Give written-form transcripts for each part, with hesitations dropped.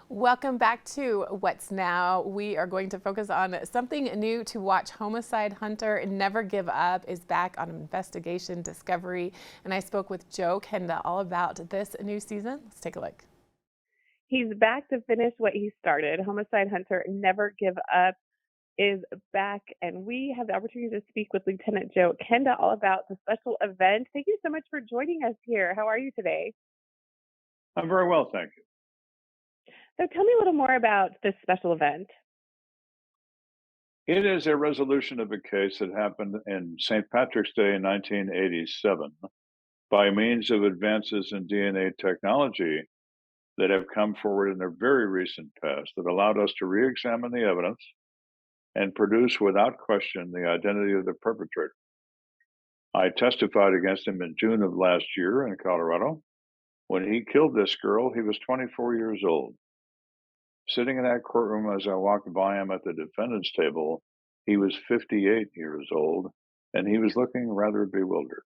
Welcome back to What's Now. We are going to focus on something new to watch. Homicide Hunter Never Give Up is back on Investigation Discovery, and I spoke with Joe Kenda all about this new season. Let's take a look. He's back to finish what he started. Homicide Hunter Never Give Up is back, and we have the opportunity to speak with Lieutenant Joe Kenda all about the special event. Thank you so much for joining us here. How are you today? I'm very well, thank you. So tell me a little more about this special event. It is a resolution of a case that happened in St. Patrick's Day in 1987 by means of advances in DNA technology that have come forward in the very recent past that allowed us to re-examine the evidence and produce without question the identity of the perpetrator. I testified against him in June of last year in Colorado. When he killed this girl, he was 24 years old. Sitting in that courtroom as I walked by him at the defendant's table, he was 58 years old, and he was looking rather bewildered.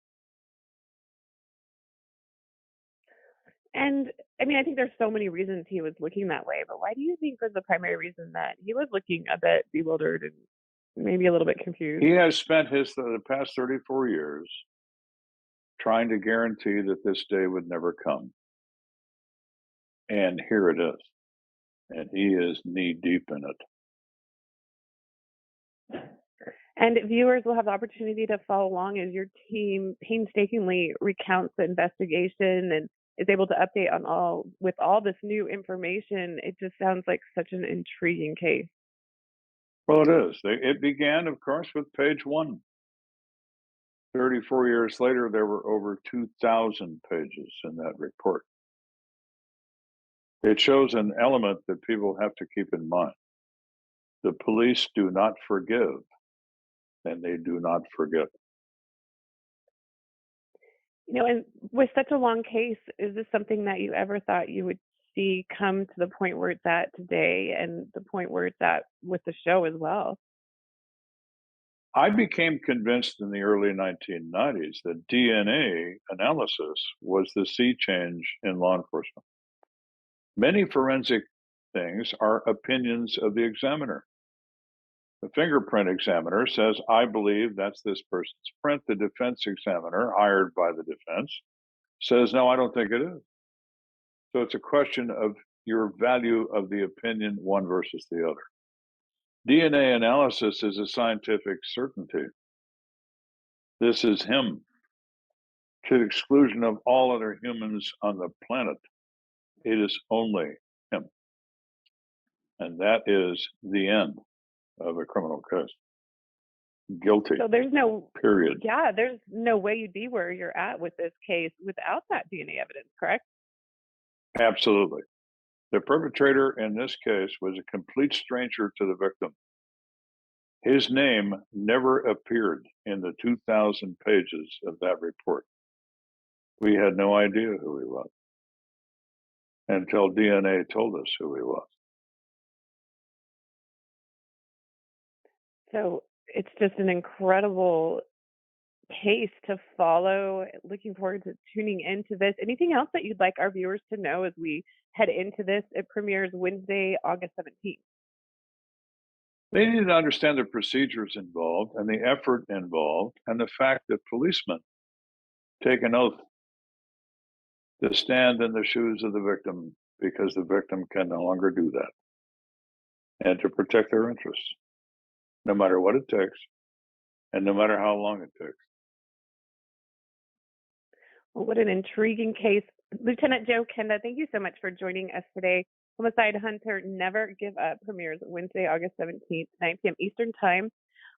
And I mean, I think there's so many reasons he was looking that way, but why do you think was the primary reason that he was looking a bit bewildered and maybe a little bit confused? He has spent the past 34 years trying to guarantee that this day would never come. And here it is. And he is knee deep in it. And viewers will have the opportunity to follow along as your team painstakingly recounts the investigation and is able to update on all this new information. It just sounds like such an intriguing case. Well, it is. It began, of course, with page one. 34 years later, there were over 2,000 pages in that report. It shows an element that people have to keep in mind. The police do not forgive, and they do not forget. And with such a long case, is this something that you ever thought you would see come to the point where it's at today and the point where it's at with the show as well? I became convinced in the early 1990s that DNA analysis was the sea change in law enforcement. Many forensic things are opinions of the examiner. The fingerprint examiner says, I believe that's this person's print. The defense examiner, hired by the defense, says, no, I don't think it is. So it's a question of your value of the opinion, one versus the other. DNA analysis is a scientific certainty. This is him, to the exclusion of all other humans on the planet. It is only him. And that is the end of a criminal case. Guilty. So there's no period. Yeah, there's no way you'd be where you're at with this case without that DNA evidence, correct? Absolutely. The perpetrator in this case was a complete stranger to the victim. His name never appeared in the 2,000 pages of that report. We had no idea who he was until DNA told us who he was. So it's just an incredible case to follow. Looking forward to tuning into this. Anything else that you'd like our viewers to know as we head into this? It premieres Wednesday, August 17th. They need to understand the procedures involved and the effort involved and the fact that policemen take an oath to stand in the shoes of the victim because the victim can no longer do that, and to protect their interests, no matter what it takes and no matter how long it takes. Well, what an intriguing case. Lieutenant Joe Kenda, thank you so much for joining us today. Homicide Hunter Never Give Up premieres Wednesday, August 17th, 9 p.m. Eastern Time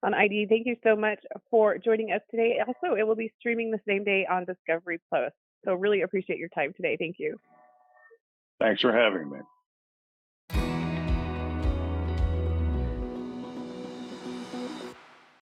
on ID. Thank you so much for joining us today. Also, it will be streaming the same day on Discovery Plus. So really appreciate your time today. Thank you. Thanks for having me.